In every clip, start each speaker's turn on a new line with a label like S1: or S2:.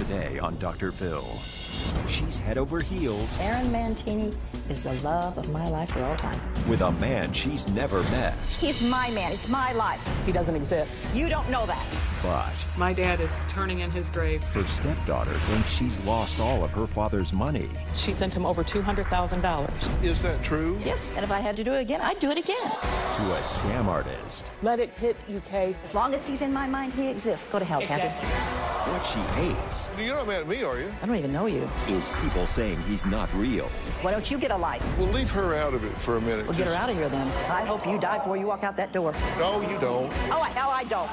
S1: today on Dr. Phil. She's head over heels.
S2: Aaron Mantini is the love of my life for all time.
S1: With a man she's never met.
S2: He's my man. It's my life.
S3: He doesn't exist.
S2: You don't know that.
S1: But
S3: My dad is turning in his grave.
S1: her stepdaughter thinks she's lost all of her father's money.
S3: She sent him over $200,000.
S4: Is that true?
S2: Yes, and if I had to do it again, I'd do it again.
S1: To a scam artist.
S3: Let it hit, UK.
S2: As long as he's in my mind, he exists. Go to hell, Kathy.
S1: What she hates
S4: You're not mad at me, are you?
S2: I don't even know you.
S1: is people saying he's not real.
S2: Why don't you get a life?
S4: Well, leave her out of it for a minute.
S2: Well, get her out of here then. I hope you die before you walk out that door.
S4: No, you don't.
S2: Oh, hell, I don't.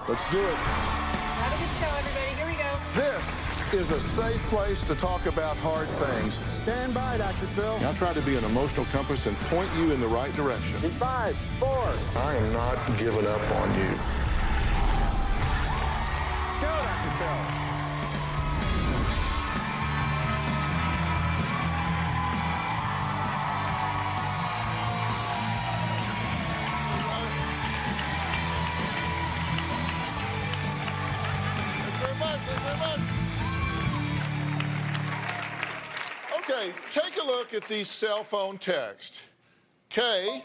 S4: Let's do it.
S5: Have a good show, everybody. Here we go.
S4: This is a safe place to talk about hard things.
S6: Stand by, Dr. Phil.
S4: I'll try to be an emotional compass and point you in the right direction.
S6: In 5, 4.
S4: I am not giving up on you.
S6: Go, Dr. Phil.
S4: Okay, take a look at these cell phone texts. Kay,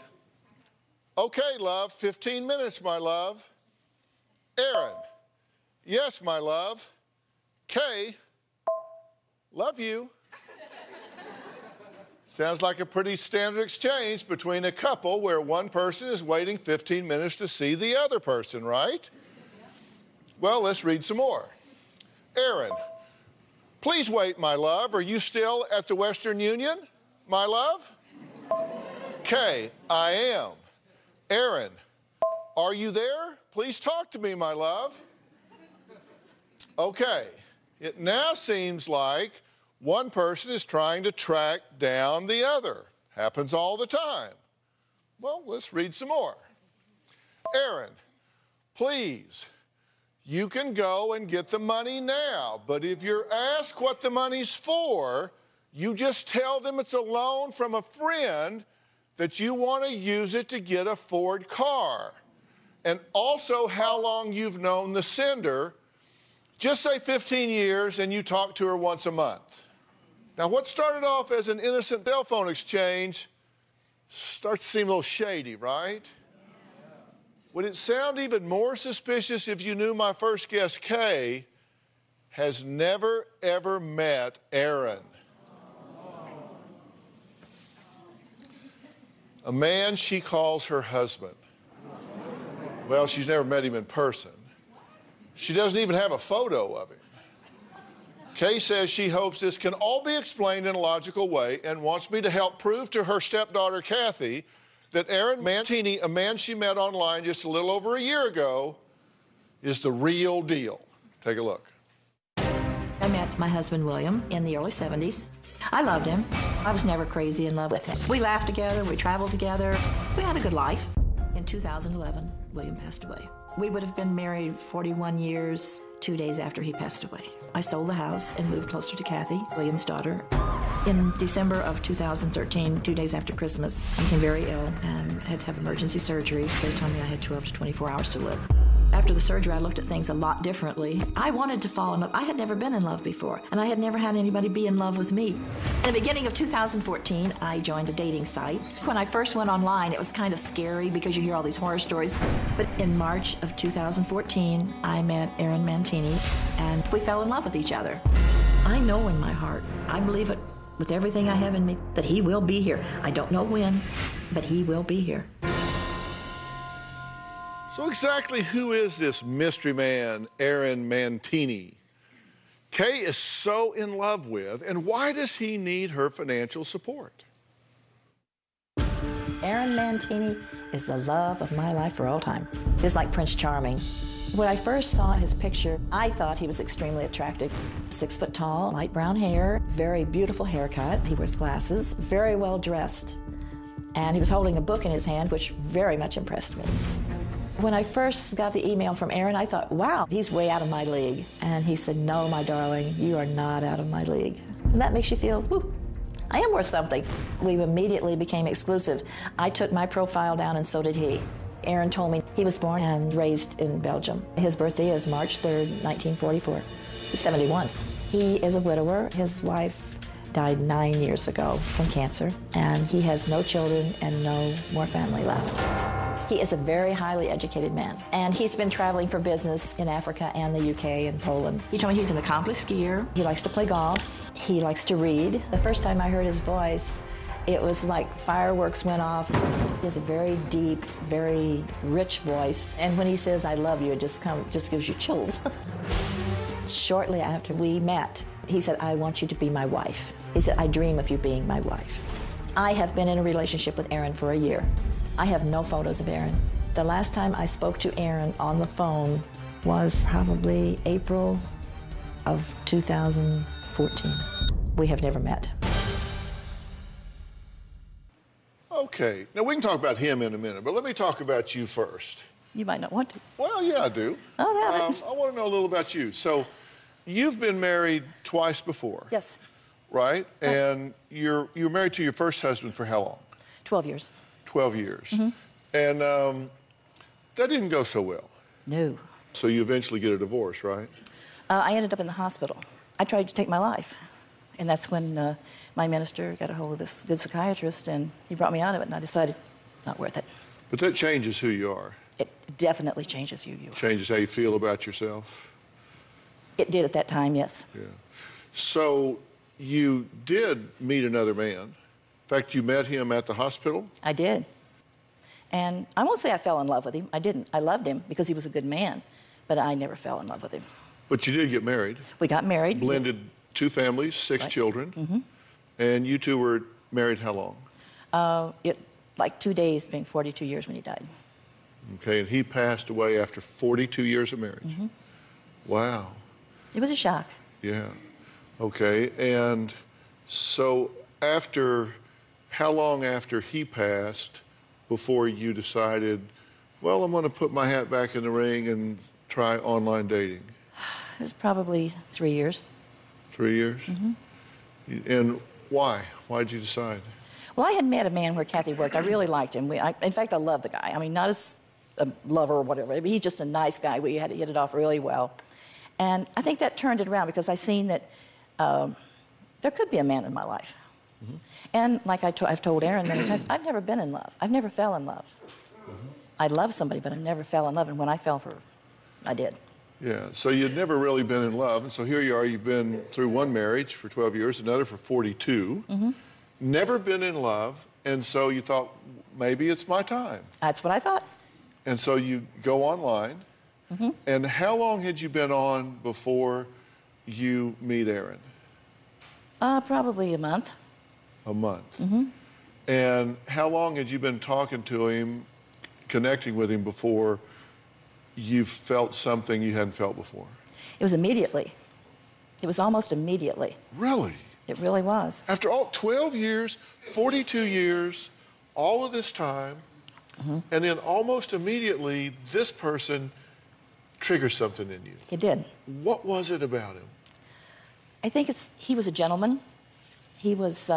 S4: okay, love, 15 minutes, my love. Aaron, yes, my love. Kay, love you. Sounds like a pretty standard exchange between a couple where one person is waiting 15 minutes to see the other person, right? Well, let's read some more. Aaron, please wait, my love. Are you still at the Western Union, my love? Kay, I am. Aaron, are you there? Please talk to me, my love. Okay, it now seems like one person is trying to track down the other. Happens all the time. Well, let's read some more. Aaron, please, you can go and get the money now, but if you're asked what the money's for, you just tell them it's a loan from a friend that you want to use it to get a Ford car. And also how long you've known the sender. Just say 15 years and you talk to her once a month. Now, what started off as an innocent cell phone exchange starts to seem a little shady, right? Would it sound even more suspicious if you knew my first guest, Kay, has never, ever met Aaron? A man she calls her husband. Well, she's never met him in person. She doesn't even have a photo of him. Kay says she hopes this can all be explained in a logical way and wants me to help prove to her stepdaughter, Kathy, that Aaron Mantini, a man she met online just a little over a year ago, is the real deal. Take a look.
S2: I met my husband, William, in the early 70s. I loved him. I was never crazy in love with him. We laughed together, we traveled together. We had a good life. In 2011, William passed away. We would have been married 41 years, 2 days after he passed away. I sold the house and moved closer to Kathy, William's daughter. In December of 2013, 2 days after Christmas, I became very ill and had to have emergency surgery. They told me I had 12 to 24 hours to live. After the surgery, I looked at things a lot differently. I wanted to fall in love. I had never been in love before, and I had never had anybody be in love with me. In the beginning of 2014, I joined a dating site. When I first went online, it was kind of scary because you hear all these horror stories. But in March of 2014, I met Aaron Mantini, and we fell in love with each other. I know in my heart, I believe it with everything I have in me, that he will be here. I don't know when, but he will be here.
S4: So exactly who is this mystery man, Aaron Mantini? Kay is so in love with, and why does he need her financial support?
S2: Aaron Mantini is the love of my life for all time. He's like Prince Charming. When I first saw his picture, I thought he was extremely attractive. 6 foot tall, light brown hair, very beautiful haircut. He wears glasses, very well dressed. And he was holding a book in his hand, which very much impressed me. When I first got the email from Aaron, I thought, wow, he's way out of my league. And he said, no, my darling, you are not out of my league. And that makes you feel, whoo, I am worth something. We immediately became exclusive. I took my profile down and so did he. Aaron told me he was born and raised in Belgium. His birthday is March 3rd, 1944. He's 71. He is a widower. His wife died 9 years ago from cancer, and he has no children and no more family left. He is a very highly educated man, and he's been traveling for business in Africa and the UK and Poland. He told me he's an accomplished skier. He likes to play golf. He likes to read. The first time I heard his voice, it was like fireworks went off. He has a very deep, very rich voice, and when he says, "I love you," it just gives you chills. Shortly after we met, he said, "I want you to be my wife." He said, "I dream of you being my wife." I have been in a relationship with Aaron for a year. I have no photos of Aaron. The last time I spoke to Aaron on the phone was probably April of 2014. We have never met.
S4: Okay, now we can talk about him in a minute, but let me talk about you first.
S7: You might not want to.
S4: Well, yeah, I do.
S7: Oh, have it.
S4: I want to know a little about you. So, you've been married twice before.
S7: Yes,
S4: Right? And you were married to your first husband for how long?
S7: 12 years.
S4: 12 years. And that didn't go so well.
S7: No.
S4: So you eventually get a divorce, right?
S7: I ended up in the hospital. I tried to take my life. And that's when my minister got a hold of this good psychiatrist, and he brought me out of it, and I decided, not worth it.
S4: But that changes who you are.
S7: It definitely changes who you are.
S4: Changes how you feel about yourself.
S7: It did at that time, yes.
S4: Yeah. So you did meet another man. In fact, you met him at the hospital.
S7: I did. And I won't say I fell in love with him. I didn't. I loved him because he was a good man, but I never fell in love with him.
S4: But you did get married.
S7: We got married.
S4: Blended 2 families, 6
S7: Right.
S4: children. And you two were married how long?
S7: Like 2 days, being 42 years when he died.
S4: Okay, and he passed away after 42 years of marriage. Wow.
S7: It was a shock.
S4: Yeah. Okay, and so how long after he passed before you decided, well, I'm going to put my hat back in the ring and try online dating?
S7: It was probably 3 years.
S4: 3 years? And why? Why did you decide?
S7: Well, I had met a man where Kathy worked. I really liked him. In fact, I loved the guy. I mean, not as a lover or whatever, but he's just a nice guy. We had hit it off really well. And I think that turned it around because I seen that there could be a man in my life. And like I've told Aaron many times, I've never been in love. I've never fell in love. I love somebody, but I never fell in love. And when I fell for her, I did.
S4: Yeah, so you'd never really been in love, and so here you are, you've been through one marriage for 12 years, another for 42, never been in love, and so you thought, maybe it's my time.
S7: That's what I thought.
S4: And so you go online, and how long had you been on before you meet Aaron?
S7: Probably a month.
S4: A month. And how long had you been talking to him, connecting with him before you felt something you hadn't felt before?
S7: It was immediately. It was almost immediately.
S4: Really?
S7: It really was.
S4: After all 12 years, 42 years, all of this time, and then almost immediately, this person triggers something in you.
S7: It did.
S4: What was it about him?
S7: I think he was a gentleman. He was,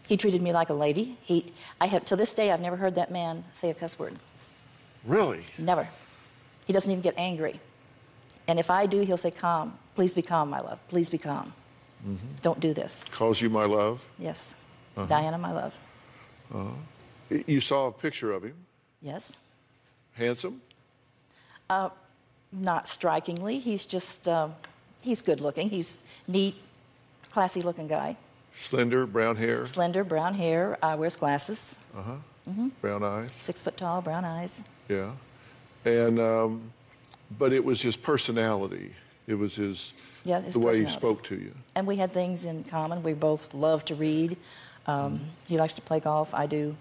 S7: he treated me like a lady. To this day, I've never heard that man say a cuss word.
S4: Really?
S7: Never. He doesn't even get angry. And if I do, he'll say, calm. Please be calm, my love. Please be calm. Don't do this.
S4: Calls you my love?
S7: Yes. Diana, my love.
S4: You saw a picture of him?
S7: Yes.
S4: Handsome?
S7: Not strikingly. He's just, he's good looking. He's neat, classy looking guy.
S4: Slender, brown hair?
S7: Slender, brown hair, wears glasses.
S4: Brown eyes?
S7: 6 foot tall, brown eyes.
S4: Yeah. And, but it was his personality. It was his
S7: His
S4: the way he
S7: personality.
S4: spoke to you.
S7: And we had things in common. We both love to read. He likes to play golf. I do.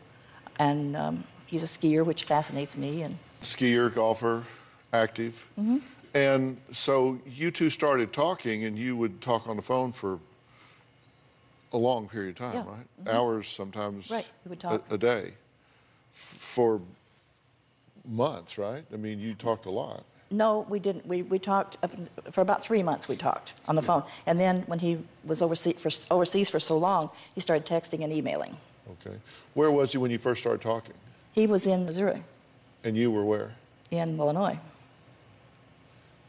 S7: And he's a skier, which fascinates me. And
S4: Skier, golfer, active. And so you two started talking, and you would talk on the phone for a long period of time,
S7: Yeah.
S4: right? Hours, sometimes
S7: Right, we would talk.
S4: a day. For months, right? I mean, you talked a lot.
S7: no, we didn't. We talked for about 3 months. We talked on the phone. And then when he was overseas for so long, he started texting and emailing.
S4: Okay. Where was he when you first started talking?
S7: He was in Missouri.
S4: And you were where?
S7: in Illinois.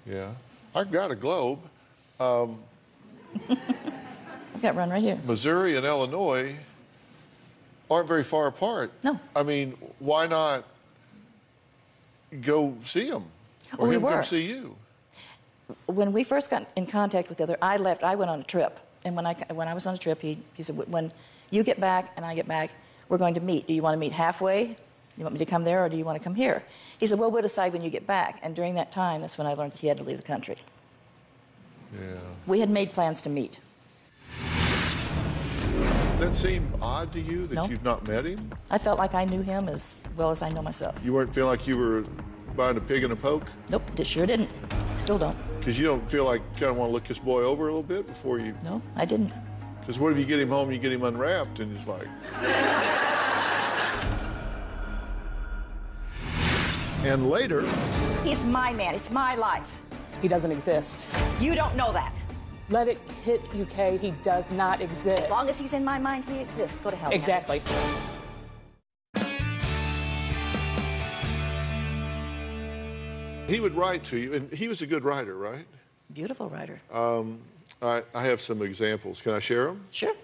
S4: Yeah. I got a globe.
S7: I've got one right here.
S4: Missouri and Illinois aren't very far apart.
S7: No.
S4: I mean, why not go see them? Or
S7: Well, we
S4: him come
S7: were.
S4: see you?
S7: When we first got in contact with the other, I left. I went on a trip, and when I was on a trip, he said, "When you get back and I get back, we're going to meet. Do you want to meet halfway? You want me to come there, or do you want to come here?" He said, "Well, we'll decide when you get back." And during that time, that's when I learned that he had to leave the country.
S4: Yeah.
S7: We had made plans to meet.
S4: That seem odd to you that
S7: No.
S4: you've not met him?
S7: I felt like I knew him as well as I know myself.
S4: You weren't feeling like you were buying a pig in a poke?
S7: Nope, sure didn't. Still don't.
S4: Because you don't feel like you kind of want to look this boy over a little bit before you...
S7: No, I didn't.
S4: Because what if you get him home, you get him unwrapped, and it's like... And later,
S7: He's my man. It's my life.
S3: He doesn't exist.
S7: You don't know that.
S3: Let it hit you, Kay. He does not exist.
S7: As long as he's in my mind, he exists. Go to hell. Daddy.
S3: Exactly.
S4: he would write to you, and he was a good writer, right?
S7: Beautiful writer.
S4: I have some examples. Can I share them?
S7: Sure.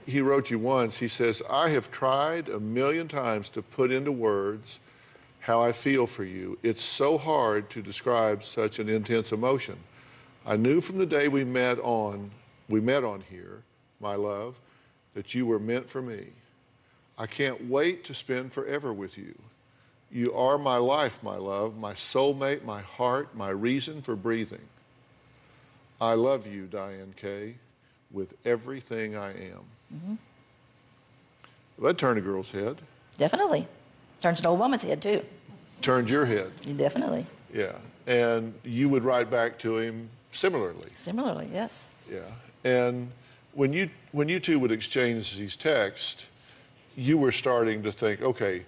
S4: He wrote you once, he says, "I have tried 1,000,000 times to put into words how I feel for you. It's so hard to describe such an intense emotion. I knew from the day we met on here, my love, that you were meant for me. I can't wait to spend forever with you. You are my life, my love, my soulmate, my heart, my reason for breathing. I love you, Diane Kay, with everything I am."
S7: Mm-hmm.
S4: That turned a girl's head.
S7: Definitely. Turns an old woman's head, too.
S4: Turned your head.
S7: Definitely.
S4: Yeah. And you would write back to him similarly.
S7: Similarly, yes.
S4: Yeah. And when you two would exchange these texts, you were starting to think, okay,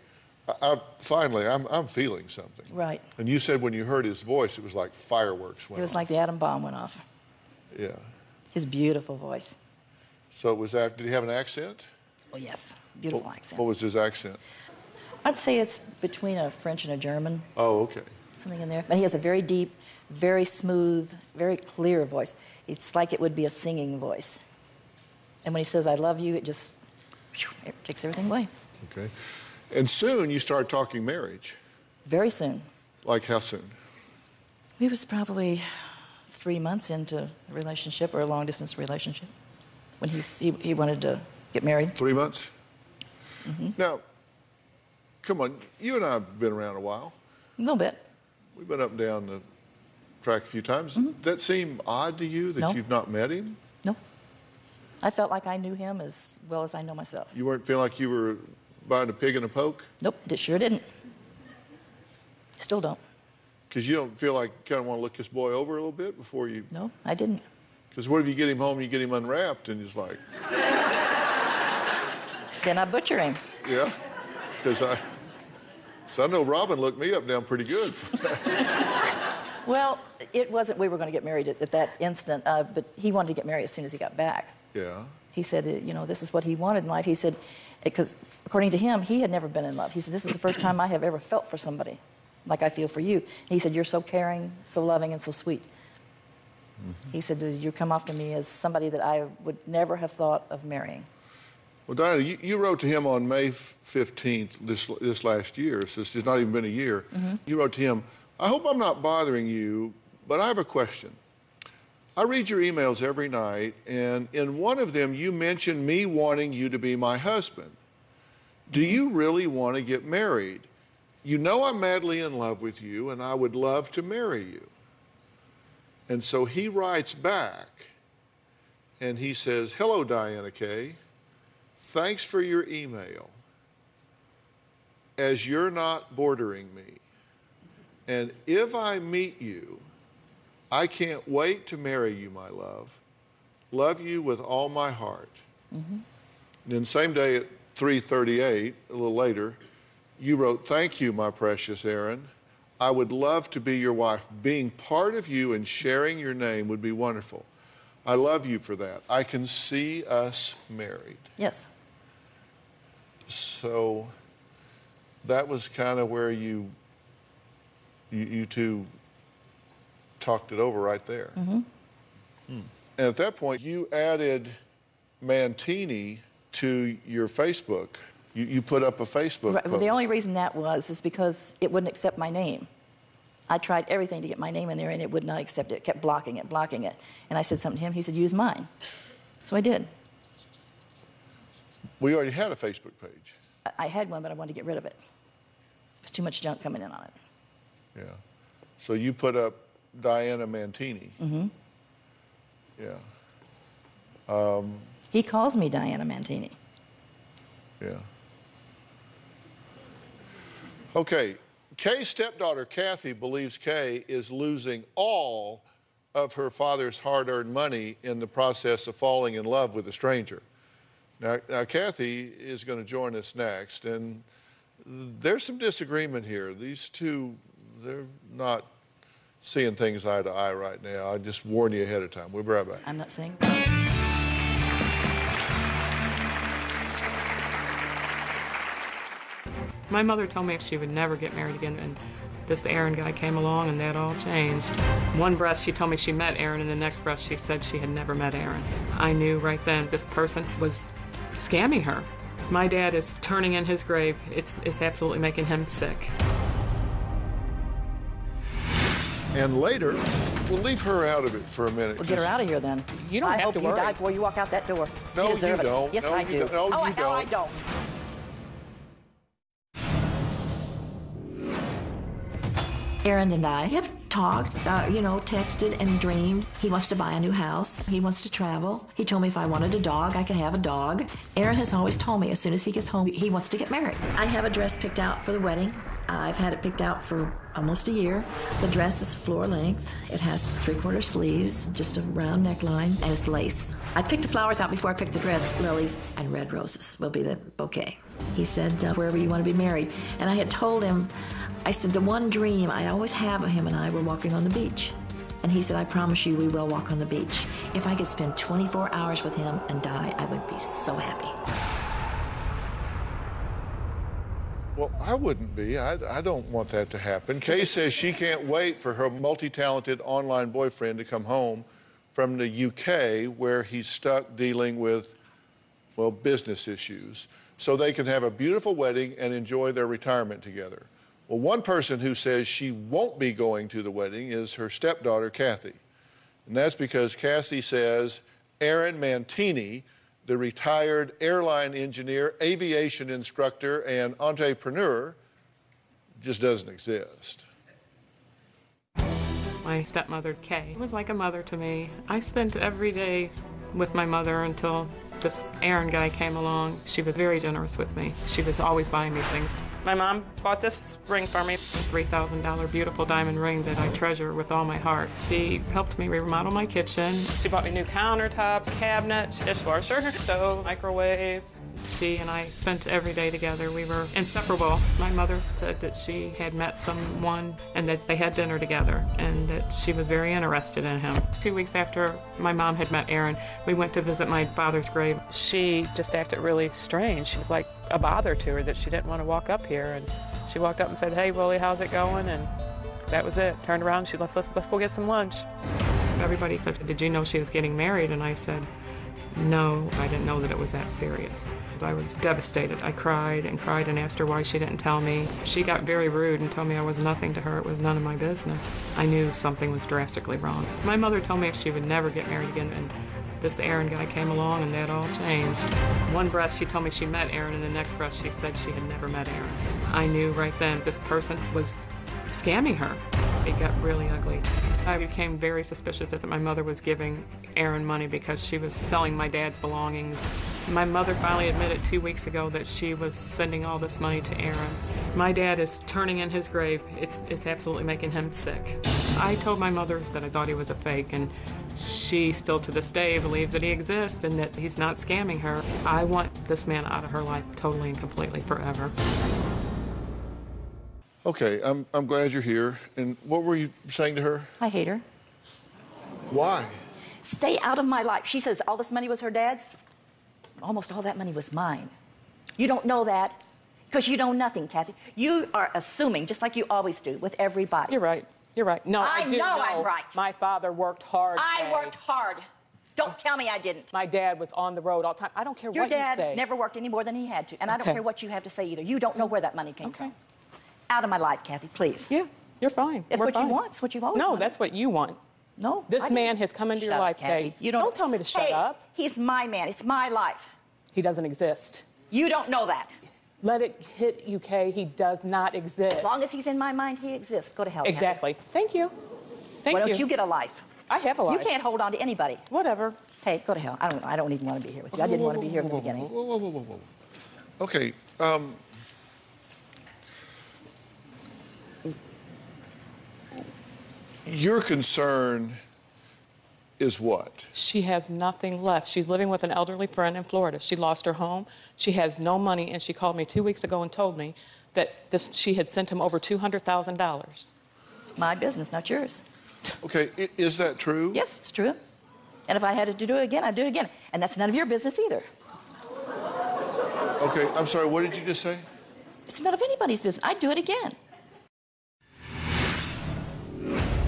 S4: finally, I'm feeling something.
S7: Right.
S4: And you said when you heard his voice, it was like fireworks went
S7: It was
S4: off.
S7: like the atom bomb went off.
S4: Yeah.
S7: His beautiful voice.
S4: So it was after, did he have an accent?
S7: Oh, yes. Beautiful accent.
S4: What was his accent?
S7: I'd say it's between a French and a German,
S4: Oh, okay.
S7: something in there. But he has a very deep, very smooth, very clear voice. It's like it would be a singing voice. And when he says, "I love you," it just it takes everything away.
S4: Okay. And soon you started talking marriage.
S7: Very soon.
S4: Like how soon?
S7: We was probably 3 months into a relationship or a long-distance relationship when he wanted to get married.
S4: 3 months?
S7: Mm-hmm.
S4: Now, come on, you and I have been around a while.
S7: A little bit.
S4: We've been up and down the track a few times. That seem odd to you that
S7: No.
S4: you've not met him?
S7: No. I felt like I knew him as well as I know myself.
S4: You weren't feeling like you were buying a pig in a poke?
S7: Nope, sure didn't. Still don't.
S4: Because you don't feel like you kind of want to look this boy over a little bit before you...
S7: No, I didn't.
S4: Because what if you get him home, you get him unwrapped, and it's like,
S7: Then I butcher him.
S4: yeah? Because I know Robin looked me up and down pretty good.
S7: Well, it wasn't we were going to get married at that instant, but he wanted to get married as soon as he got back.
S4: Yeah.
S7: He said, this is what he wanted in life. He said, because according to him, he had never been in love. He said, "This is the first time I have ever felt for somebody like I feel for you." And he said, "You're so caring, so loving, and so sweet." Mm-hmm. He said, "You come off to me as somebody that I would never have thought of marrying."
S4: Well, Diana, you wrote to him on May 15th this last year, so it's not even been a year.
S7: Mm-hmm.
S4: You wrote to him, "I hope I'm not bothering you, but I have a question. I read your emails every night, and in one of them you mentioned me wanting you to be my husband. Do you really want to get married? You know I'm madly in love with you, and I would love to marry you." And so he writes back, and he says, "Hello, Diana Kay. Thanks for your email. As you're not bordering me, and if I meet you, I can't wait to marry you, my love. Love you with all my heart." Mm-hmm. And then same day at 3:38, a little later, you wrote, "Thank you, my precious Erin. I would love to be your wife. Being part of you and sharing your name would be wonderful. I love you for that. I can see us married."
S7: Yes.
S4: So that was kind of where you two talked it over right there.
S7: Mm-hmm.
S4: And at that point, you added Mantini to your Facebook. You put up a Facebook
S7: Right,
S4: post.
S7: well, the only reason that is because it wouldn't accept my name. I tried everything to get my name in there, and it would not accept it. It kept blocking it. And I said something to him. He said, use mine. So I did.
S4: We already had a Facebook page.
S7: I had one, but I wanted to get rid of it. There's too much junk coming in on it.
S4: Yeah. So you put up Diana Mantini.
S7: Mm-hmm.
S4: Yeah.
S7: He calls me Diana Mantini.
S4: Yeah. Okay. Kay's stepdaughter, Kathy, believes Kay is losing all of her father's hard-earned money in the process of falling in love with a stranger. Now Kathy is going to join us next, and there's some disagreement here. These two, they're not seeing things eye to eye right now. I just warn you ahead of time. We'll be right back.
S7: I'm not saying.
S8: My mother told me she would never get married again, and this Aaron guy came along and that all changed. One breath she told me she met Aaron, and the next breath she said she had never met Aaron. I knew right then this person was scamming her. My dad is turning in his grave. It's absolutely making him sick.
S4: And later, we'll leave her out of it for a minute.
S7: We'll get her out of here then.
S3: You don't
S7: I
S3: have
S7: hope
S3: to
S7: you
S3: worry.
S7: die before you walk out that door.
S4: No, you
S7: deserve it.
S4: don't.
S7: Yes,
S4: No,
S7: I
S4: you
S7: do.
S4: don't. No,
S7: oh,
S4: you
S7: hell, I
S4: don't.
S7: don't.
S2: Aaron and I have talked, texted and dreamed. He wants to buy a new house. He wants to travel. He told me if I wanted a dog, I could have a dog. Aaron has always told me as soon as he gets home, he wants to get married. I have a dress picked out for the wedding. I've had it picked out for almost a year. The dress is floor length. It has 3/4 sleeves, just a round neckline, and it's lace. I picked the flowers out before I picked the dress. Lilies and red roses will be the bouquet. He said, wherever you want to be married. And I had told him, I said, the one dream I always have of him and I were walking on the beach. And he said, I promise you we will walk on the beach. If I could spend 24 hours with him and die, I would be so happy.
S4: Well, I wouldn't be. I don't want that to happen. Kay says she can't wait for her multi-talented online boyfriend to come home from the UK, where he's stuck dealing with, well, business issues, so they can have a beautiful wedding and enjoy their retirement together. Well, one person who says she won't be going to the wedding is her stepdaughter, Kathy. And that's because Kathy says Aaron Mantini, the retired airline engineer, aviation instructor, and entrepreneur, just doesn't exist.
S8: My stepmother, Kay, was like a mother to me. I spent every day with my mother until this Aaron guy came along. She was very generous with me. She was always buying me things. My mom bought this ring for me, a $3,000 beautiful diamond ring that I treasure with all my heart. She helped me remodel my kitchen. She bought me new countertops, cabinets, dishwasher, stove, microwave. She and I spent every day together. We were inseparable. My mother said that she had met someone and that they had dinner together and that she was very interested in him. 2 weeks after my mom had met Aaron, we went to visit my father's grave. She just acted really strange. She was like a bother to her that she didn't want to walk up here. And she walked up and said, "Hey, Willie, how's it going?" And that was it. Turned around, she said, let's go get some lunch. Everybody said, "Did you know she was getting married?" And I said, "No, I didn't know that it was that serious." I was devastated. I cried and asked her why she didn't tell me. She got very rude and told me I was nothing to her. It was none of my business. I knew something was drastically wrong. My mother told me she would never get married again, and this Aaron guy came along and that all changed. One breath she told me she met Aaron, and the next breath she said she had never met Aaron. I knew right then this person was scamming her. It got really ugly. I became very suspicious that my mother was giving Aaron money because she was selling my dad's belongings. My mother finally admitted 2 weeks ago that she was sending all this money to Aaron. My dad is turning in his grave. It's absolutely making him sick. I told my mother that I thought he was a fake, and she still to this day believes that he exists and that he's not scamming her. I want this man out of her life totally and completely forever.
S4: Okay, I'm glad you're here. And what were you saying to her?
S7: I hate her.
S4: Why?
S7: Stay out of my life. She says all this money was her dad's. Almost all that money was mine. You don't know that. Because you know nothing, Kathy. You are assuming, just like you always do, with everybody.
S3: You're right. You're right. No, I do
S7: know I'm right.
S3: My father worked hard.
S7: I worked hard. Don't tell me I didn't.
S3: My dad was on the road all the time. I don't care
S7: Your
S3: what you say.
S7: dad never worked any more than he had to, and I don't
S3: Okay.
S7: care what you have to say either. You don't know where that money came
S3: Okay.
S7: from. Out of my life, Kathy, please.
S3: Yeah, you're fine.
S7: It's
S3: We're
S7: what
S3: fine.
S7: you want. It's what you've always
S3: No,
S7: wanted.
S3: that's what you want.
S7: No.
S3: This
S7: I
S3: man
S7: didn't.
S3: has come into your
S7: Shut
S3: life
S7: up, Kathy.
S3: saying,
S7: You
S3: don't tell me to shut
S7: Hey,
S3: up.
S7: He's my man. It's my life.
S3: He doesn't exist.
S7: You don't know that.
S3: Let it hit you, Kay. He does not exist.
S7: As long as he's in my mind, he exists. Go to hell, Kathy.
S3: Exactly. Thank you. Thank
S7: Why
S3: you.
S7: don't you get a life?
S3: I have a life.
S7: You can't hold on to anybody.
S3: Whatever.
S7: Hey, go to hell. I don't even want to be here with you. I didn't want to be here in the beginning.
S4: Whoa. Okay. Your concern is what?
S3: She has nothing left. She's living with an elderly friend in Florida. She lost her home. She has no money, and she called me 2 weeks ago and told me that she had sent him over $200,000.
S7: My business, not yours.
S4: Okay, is that true?
S7: Yes, it's true. And if I had to do it again, I'd do it again. And that's none of your business either.
S4: Okay, I'm sorry, what did you just say?
S7: It's none of anybody's business. I'd do it again.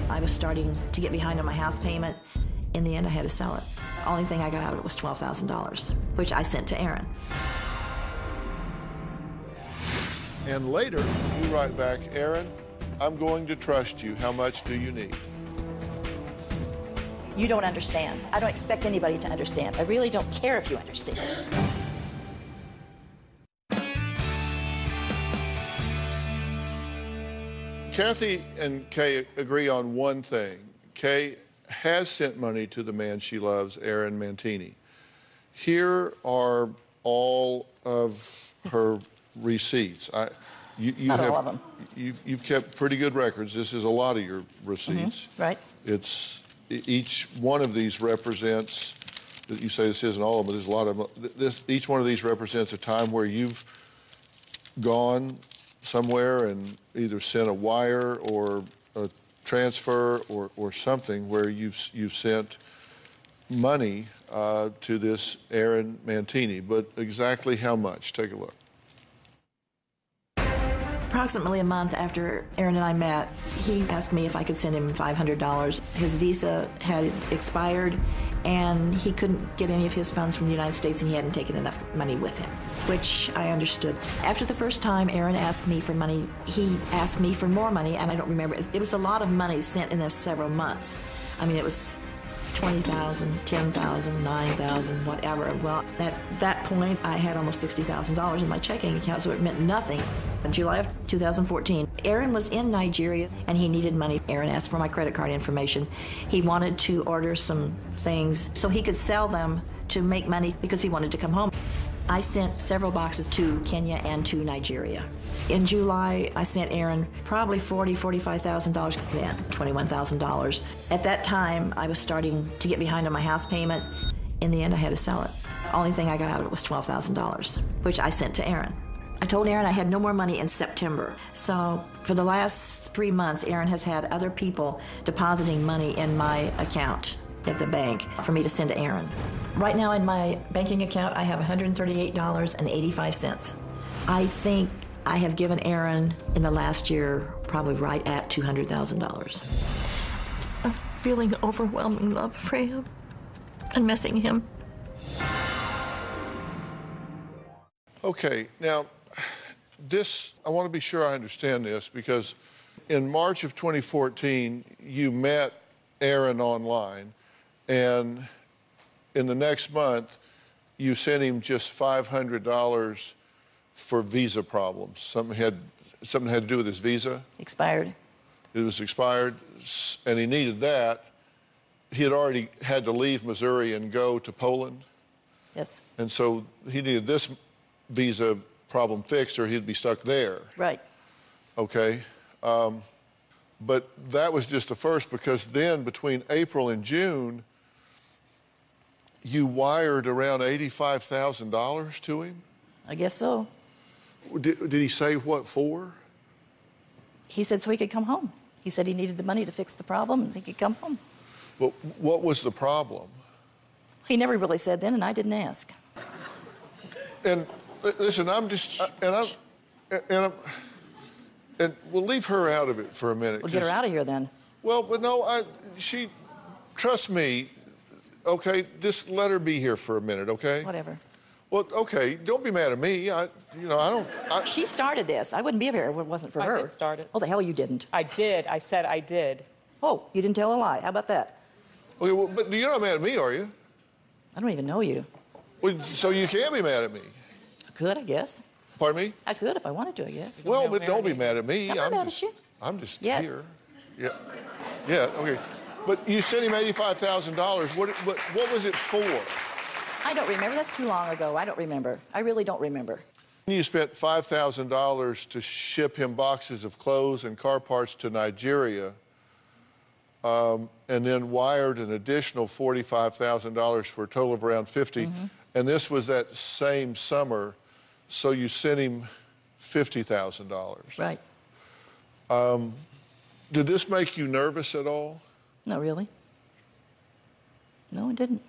S7: I was starting to get behind on my house payment. In the end, I had to sell it. The only thing I got out of it was $12,000, which I sent to Aaron.
S4: And later, you write back, Aaron, I'm going to trust you. How much do you need?
S7: You don't understand. I don't expect anybody to understand. I really don't care if you understand.
S4: Kathy and Kay agree on one thing. Kay has sent money to the man she loves, Aaron Mantini. Here are all of her receipts.
S7: Not all of them.
S4: You've kept pretty good records. This is a lot of your receipts.
S7: Right.
S4: It's each one of these represents. You say this isn't all of them, but there's a lot of them. Each one of these represents a time where you've gone somewhere and either sent a wire or a transfer or something where you've sent money to this Aaron Mantini. But exactly how much? Take a look.
S2: Approximately a month after Aaron and I met, he asked me if I could send him $500. His visa had expired, and he couldn't get any of his funds from the United States, and he hadn't taken enough money with him, which I understood. After the first time Aaron asked me for money, he asked me for more money, and I don't remember. It was a lot of money sent in those several months. I mean, it was $20,000, $10,000, $9,000, whatever. Well, at that point, I had almost $60,000 in my checking account, so it meant nothing. In July of 2014, Aaron was in Nigeria, and he needed money. Aaron asked for my credit card information. He wanted to order some things so he could sell them to make money because he wanted to come home. I sent several boxes to Kenya and to Nigeria. In July, I sent Aaron probably $45,000, then $21,000. At that time, I was starting to get behind on my house payment. In the end, I had to sell it. The only thing I got out of it was $12,000, which I sent to Aaron. I told Aaron I had no more money in September. So for the last 3 months, Aaron has had other people depositing money in my account at the bank for me to send to Aaron. Right now in my banking account, I have $138.85. I think I have given Aaron in the last year probably right at $200,000. I'm feeling overwhelming love for him and missing him.
S4: Okay, now, I want to be sure I understand this, because in March of 2014, you met Aaron online, and in the next month, you sent him just $500 for visa problems. Something had to do with his visa?
S7: Expired.
S4: It was expired, and he needed that. He had already had to leave Missouri and go to Poland.
S7: Yes.
S4: And so he needed this visa problem fixed, or he'd be stuck there.
S7: Right.
S4: Okay. But that was just the first, because then between April and June, you wired around $85,000 to him?
S7: I guess so.
S4: Did he say what for?
S7: He said so he could come home. He said he needed the money to fix the problem and he could come home.
S4: Well, what was the problem?
S7: He never really said then, and I didn't ask.
S4: And listen, I'm just, And we'll leave her out of it for a minute.
S7: We'll get her out of here then.
S4: Well, but no, trust me, okay, just let her be here for a minute, okay?
S7: Whatever.
S4: Well, okay, don't be mad at me.
S7: She started this. I wouldn't be here if it wasn't for her.
S3: I did start it.
S7: Oh, the hell you didn't.
S3: I did. I said I did.
S7: Oh, you didn't tell a lie. How about that?
S4: Okay, well, but you're not mad at me, are you?
S7: I don't even know you.
S4: Well, so you can't be mad at me.
S7: I could, I guess.
S4: Pardon me?
S7: I could if I wanted to, I guess.
S4: Well, but don't be mad at me.
S7: I'm not mad at you.
S4: I'm just
S7: Yeah.
S4: here. Yeah. Yeah, okay. But you sent him $85,000. What was it for?
S7: I don't remember. That's too long ago. I don't remember. I really don't remember.
S4: You spent $5,000 to ship him boxes of clothes and car parts to Nigeria, and then wired an additional $45,000 for a total of around $50,000.
S7: Mm-hmm.
S4: And this was that same summer, so you sent him $50,000.
S7: Right.
S4: Did this make you nervous at all?
S7: Not really. No, it didn't.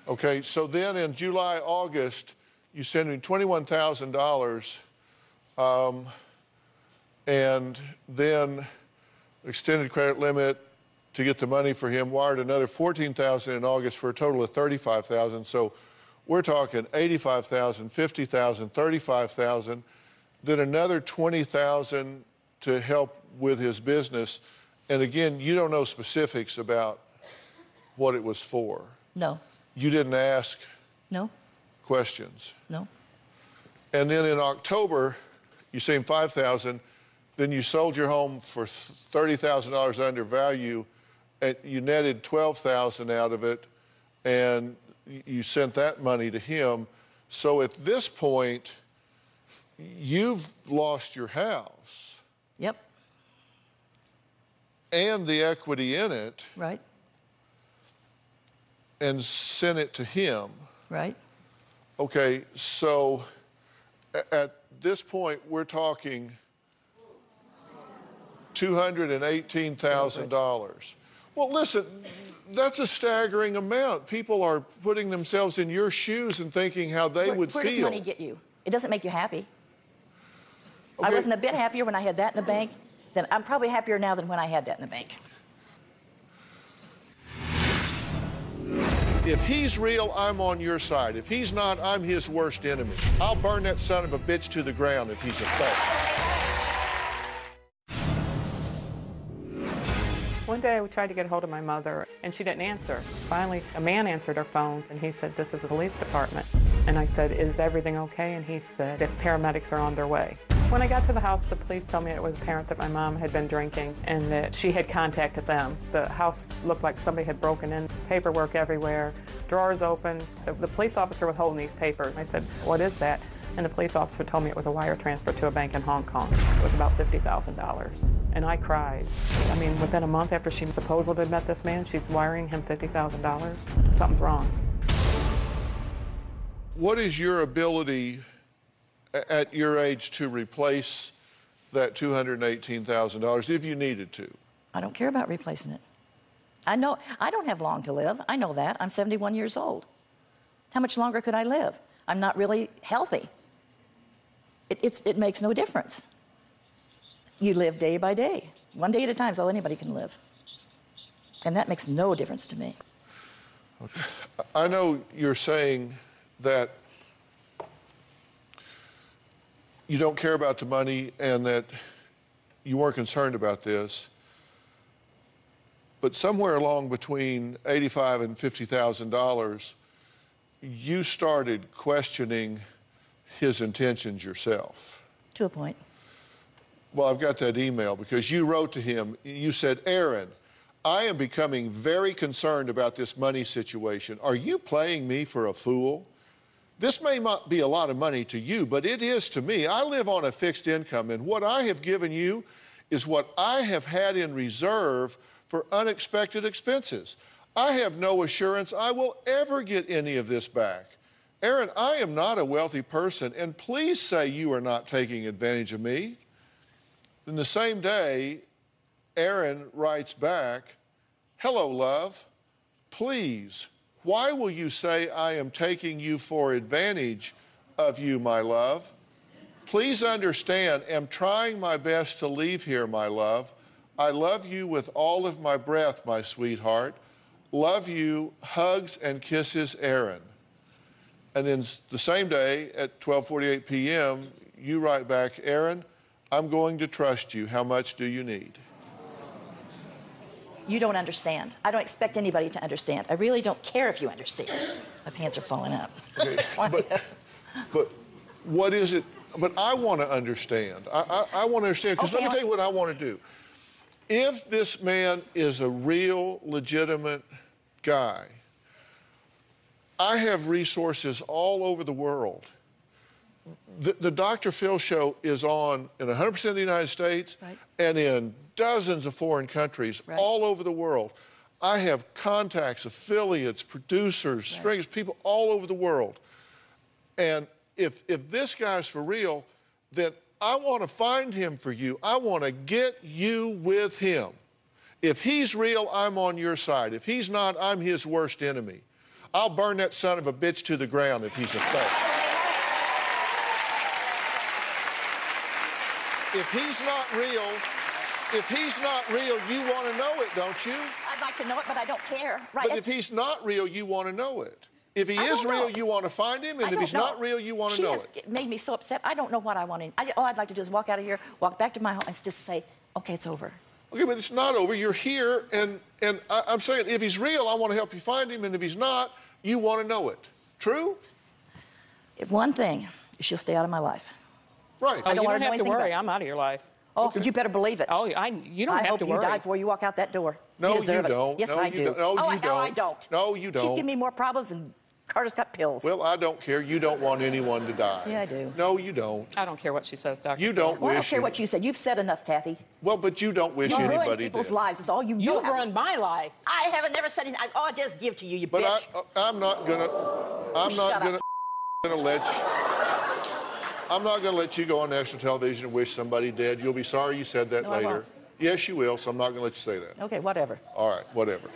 S4: Okay, so then in July, August, you sent him $21,000, and then extended credit limit to get the money for him, wired another $14,000 in August for a total of $35,000. So we're talking $85,000, $50,000, $35,000, then another $20,000 to help with his business. And again, you don't know specifics about what it was for.
S7: No.
S4: You didn't ask
S7: No.
S4: questions.
S7: No.
S4: And then in October, you sent him $5,000. Then you sold your home for $30,000 under value, and you netted $12,000 out of it, and you sent that money to him. So at this point, you've lost your house
S7: Yep.
S4: and the equity in it,
S7: Right.
S4: and sent it to him.
S7: Right.
S4: Okay, so at this point, we're talking $218,000. Well, listen, that's a staggering amount. People are putting themselves in your shoes and thinking how they would
S7: Where
S4: feel.
S7: does money get you? It doesn't make you happy. I
S4: Okay.
S7: wasn't a bit happier when I had that in the bank. Then I'm probably happier now than when I had that in the bank.
S4: If he's real, I'm on your side. If he's not, I'm his worst enemy. I'll burn that son of a bitch to the ground if he's a thug.
S8: One day I tried to get a hold of my mother, and she didn't answer. Finally, a man answered her phone, and he said, "This is the police department." And I said, "Is everything okay?" And he said that paramedics are on their way. When I got to the house, the police told me it was apparent that my mom had been drinking and that she had contacted them. The house looked like somebody had broken in, paperwork everywhere, drawers open. The police officer was holding these papers. I said, "What is that?" And the police officer told me it was a wire transfer to a bank in Hong Kong. It was about $50,000. And I cried. I mean, within a month after she supposedly met this man, she's wiring him $50,000. Something's wrong.
S4: What is your ability at your age to replace that $218,000 if you needed to?
S7: I don't care about replacing it. I know I don't have long to live. I know that. I'm 71 years old. How much longer could I live? I'm not really healthy. It makes no difference. You live day by day. One day at a time is all anybody can live. And that makes no difference to me.
S4: Okay. I know you're saying that you don't care about the money and that you weren't concerned about this. But somewhere along between $85,000 and $50,000, you started questioning his intentions yourself.
S7: To a point.
S4: Well, I've got that email because you wrote to him. You said, "Aaron, I am becoming very concerned about this money situation. Are you playing me for a fool? This may not be a lot of money to you, but it is to me. I live on a fixed income, and what I have given you is what I have had in reserve for unexpected expenses. I have no assurance I will ever get any of this back. Aaron, I am not a wealthy person, and please say you are not taking advantage of me." Then the same day, Aaron writes back, "Hello, love. Please, why will you say I am taking you for advantage of you, my love? Please understand, am trying my best to leave here, my love. I love you with all of my breath, my sweetheart. Love you, hugs and kisses, Aaron. And then the same day at 12:48 p.m., you write back, Aaron, I'm going to trust you. How much do you need?
S7: You don't understand. I don't expect anybody to understand. I really don't care if you understand. My pants are falling up.
S4: Okay, but what is it? But I want to understand. I want to understand, because let me tell you what I want to do. If this man is a real, legitimate guy, I have resources all over the world. The Dr. Phil show is on in 100% of the United States and in dozens of foreign countries all over the world. I have contacts, affiliates, producers, stringers, people all over the world. And if this guy's for real, then I want to find him for you. I want to get you with him. If he's real, I'm on your side. If he's not, I'm his worst enemy. I'll burn that son of a bitch to the ground if he's a fake. If he's not real, you want to know it, don't you?
S7: I'd like to know it, but I don't care.
S4: Right? But if he's not real, you want to know it. If he is real, you want to find him, and if he's not real, you want to know it.
S7: She has made me so upset. I don't know what I want to. All I'd like to do is walk out of here, walk back to my home, and just say, okay, it's over.
S4: Okay, but it's not over. You're here, and I'm saying if he's real, I want to help you find him, and if he's not, you want to know it. True?
S7: If one thing, she'll stay out of my life.
S4: Right.
S3: Oh, you don't have to worry. I'm out of your life.
S7: Oh, you better believe it.
S3: Oh, you don't have to worry.
S7: I hope you die before you walk out that door.
S4: No,
S7: you deserve
S4: don't.
S7: It. Yes,
S4: no,
S7: I do.
S4: No, you don't.
S7: I don't.
S4: No, you don't.
S7: She's giving me more problems than Carter's got pills.
S4: Well, I don't care. You don't want anyone to die.
S7: Yeah, I do.
S4: No, you don't.
S3: I don't care what she says, Doctor.
S4: You don't
S7: Well,
S4: wish.
S7: I don't care what you said. You've said enough, Kathy.
S4: Well, but you don't wish
S7: You ruin
S4: anybody
S7: people's
S4: dead.
S7: lives. It's all you know.
S3: You've ruined my life.
S7: I haven't never said anything. All I did is give to you, you
S4: But
S7: bitch.
S4: I'm not gonna let you go on national television and wish somebody dead. You'll be sorry you said that
S7: No, I
S4: later.
S7: won't.
S4: Yes, you will. So I'm not gonna let you say that.
S7: Okay, whatever.
S4: All right, whatever.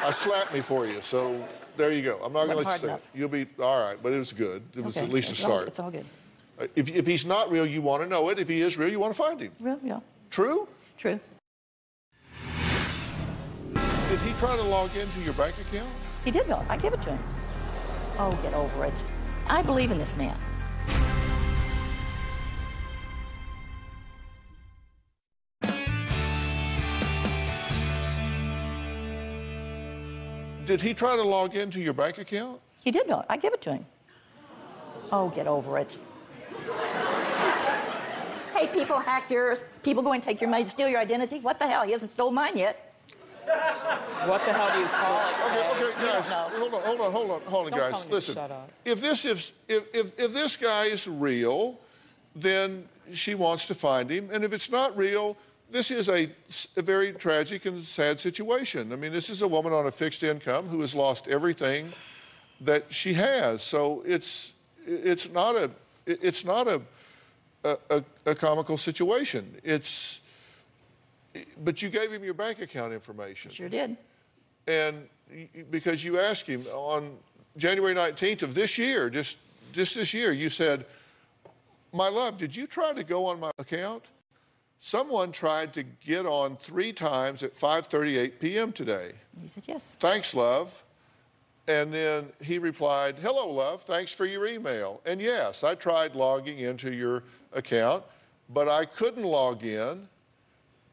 S4: I slapped me for you, so there you go. I'm not going to let you say it. You'll be all right, but it was good. It was at least a start.
S7: It's all good.
S4: If he's not real, you want to know it. If he is real, you want to find him.
S7: Real, yeah.
S4: True?
S7: True.
S4: Did he try to log into your bank account?
S7: He did go. I give it to him. Oh, get over it. I believe in this man.
S4: Did he try to log into your bank account?
S7: He did go. I give it to him. Oh, get over it. Hey, people hack yours. People go and take your money to steal your identity. What the hell? He hasn't stolen mine yet.
S3: What the hell do you call it?
S4: Okay, guys. Hold on, guys. Listen. If this guy is real, then she wants to find him, and if it's not real, this is a very tragic and sad situation. I mean, this is a woman on a fixed income who has lost everything that she has. So it's not a comical situation. But you gave him your bank account information.
S7: Sure did.
S4: And because you asked him on January 19th of this year, just this year, you said, "My love, did you try to go on my account? Someone tried to get on 3 times at 5:38 p.m. today."
S7: He said, yes.
S4: Thanks, love. And then he replied, "Hello, love. Thanks for your email. And yes, I tried logging into your account, but I couldn't log in.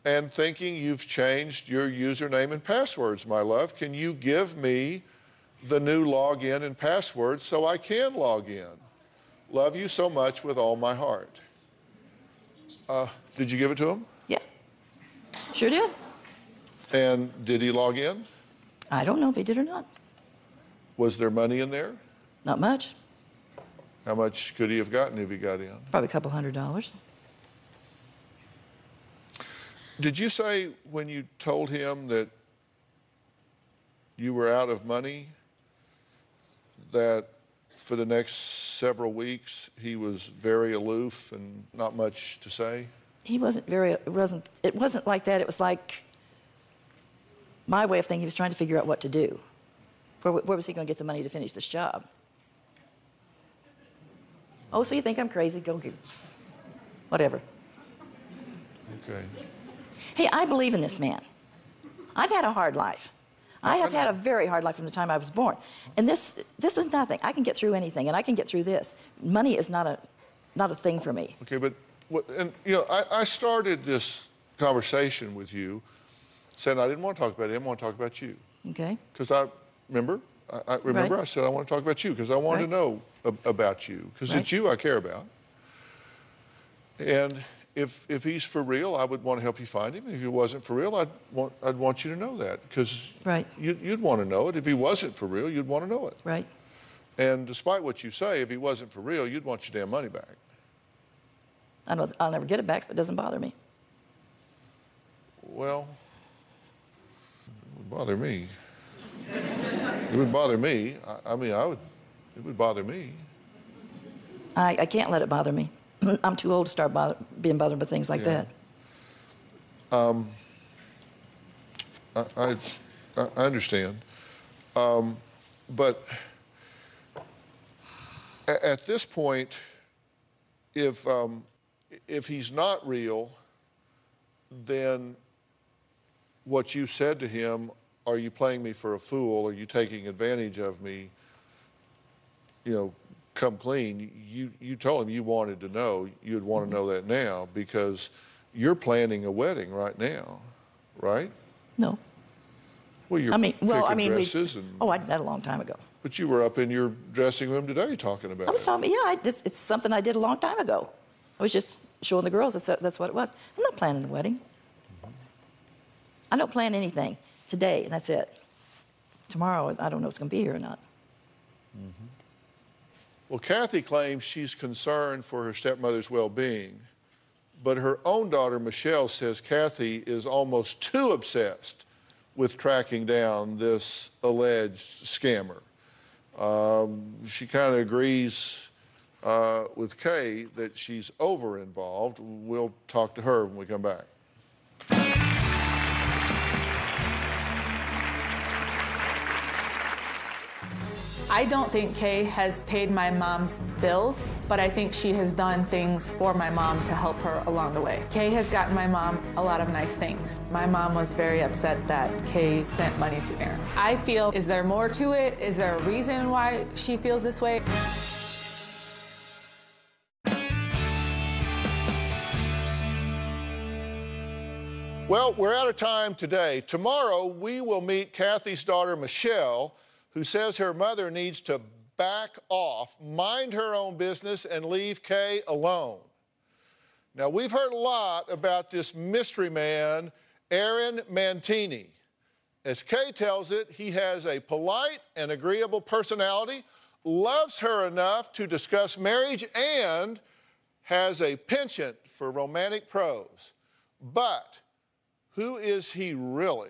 S4: And thinking you've changed your username and passwords, my love. Can you give me the new login and password so I can log in? Love you so much with all my heart." Did you give it to him?
S7: Yeah. Sure did.
S4: And did he log in?
S7: I don't know if he did or not.
S4: Was there money in there?
S7: Not much.
S4: How much could he have gotten if he got in?
S7: Probably $200.
S4: Did you say when you told him that you were out of money that for the next several weeks he was very aloof and not much to say?
S7: He wasn't very, it wasn't like that. It was like my way of thinking. He was trying to figure out what to do. Where was he going to get the money to finish this job? Oh, so you think I'm crazy? Go get whatever.
S4: Okay.
S7: Hey, I believe in this man. I've had a hard life. I have had a very hard life from the time I was born. And this is nothing. I can get through anything, and I can get through this. Money is not a thing for me.
S4: Okay, but I started this conversation with you saying I didn't want to talk about him, I want to talk about you.
S7: Okay.
S4: Because I remember
S7: Right.
S4: I said I want to talk about you because I wanted to know about you because it's you I care about. And if he's for real, I would want to help you find him. If he wasn't for real, I'd want you to know that because you'd want to know it. If he wasn't for real, you'd want to know it.
S7: Right.
S4: And despite what you say, if he wasn't for real, you'd want your damn money back.
S7: I know I'll never get it back, so it doesn't bother me.
S4: Well, it would bother me. It would bother me. It would bother me.
S7: I can't let it bother me. I'm too old to start being bothered by things like that.
S4: I understand. But at this point, if he's not real, then what you said to him, are you playing me for a fool? Are you taking advantage of me? Come clean. You told him you wanted to know. You'd want to know that now because you're planning a wedding right now, right?
S7: No.
S4: Well, you're picking dresses and...
S7: Oh, I did that a long time ago.
S4: But you were up in your dressing room today talking about it.
S7: I was talking, it's something I did a long time ago. I was just showing the girls that's what it was. I'm not planning a wedding. I don't plan anything. Today, and that's it. Tomorrow, I don't know if it's going to be here or not.
S4: Mm-hmm. Well, Kathy claims she's concerned for her stepmother's well-being, but her own daughter, Michelle, says Kathy is almost too obsessed with tracking down this alleged scammer. She kind of agrees with Kay that she's over-involved. We'll talk to her when we come back.
S9: I don't think Kay has paid my mom's bills, but I think she has done things for my mom to help her along the way. Kay has gotten my mom a lot of nice things. My mom was very upset that Kay sent money to Aaron. I feel, is there more to it? Is there a reason why she feels this way?
S4: Well, we're out of time today. Tomorrow, we will meet Kathy's daughter, Michelle, who says her mother needs to back off, mind her own business, and leave Kay alone. Now, we've heard a lot about this mystery man, Aaron Mantini. As Kay tells it, he has a polite and agreeable personality, loves her enough to discuss marriage, and has a penchant for romantic prose. But who is he really?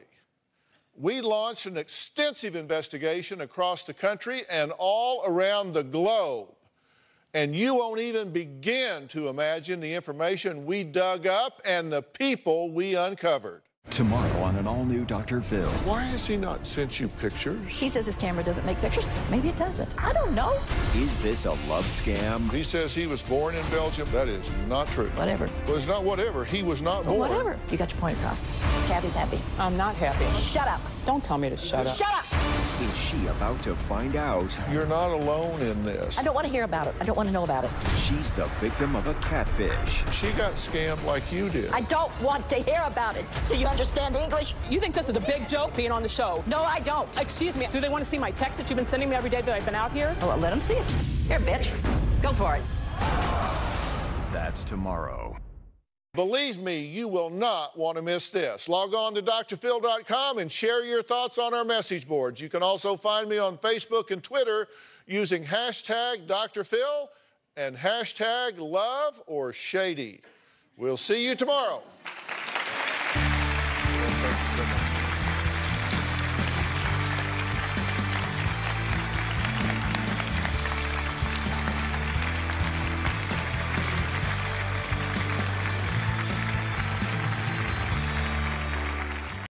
S4: We launched an extensive investigation across the country and all around the globe. And you won't even begin to imagine the information we dug up and the people we uncovered.
S1: Tomorrow on an all-new Dr. Phil.
S4: Why has he not sent you pictures?
S7: He says his camera doesn't make pictures. Maybe it doesn't. I don't know.
S1: Is this a love scam?
S4: He says he was born in Belgium. That is not true.
S7: Whatever.
S4: Well, it's not whatever. He was not born.
S7: Whatever. You got your point across. Kathy's happy.
S3: I'm not happy.
S7: Shut up.
S3: Don't tell me to shut up.
S7: Shut up.
S1: Is she about to find out?
S4: You're not alone in this.
S7: I don't want to hear about it. I don't want to know about it.
S1: She's the victim of a catfish.
S4: She got scammed like you did.
S7: I don't want to hear about it. Do you understand English?
S3: You think this is a big joke being on the show?
S7: No, I don't.
S3: Excuse me, do they want to see my text that you've been sending me every day that I've been out here?
S7: Oh, well, let them see it. Here, bitch. Go for it.
S1: That's tomorrow.
S4: Believe me, you will not want to miss this. Log on to drphil.com and share your thoughts on our message boards. You can also find me on Facebook and Twitter using hashtag Dr. Phil and hashtag love or shady. We'll see you tomorrow.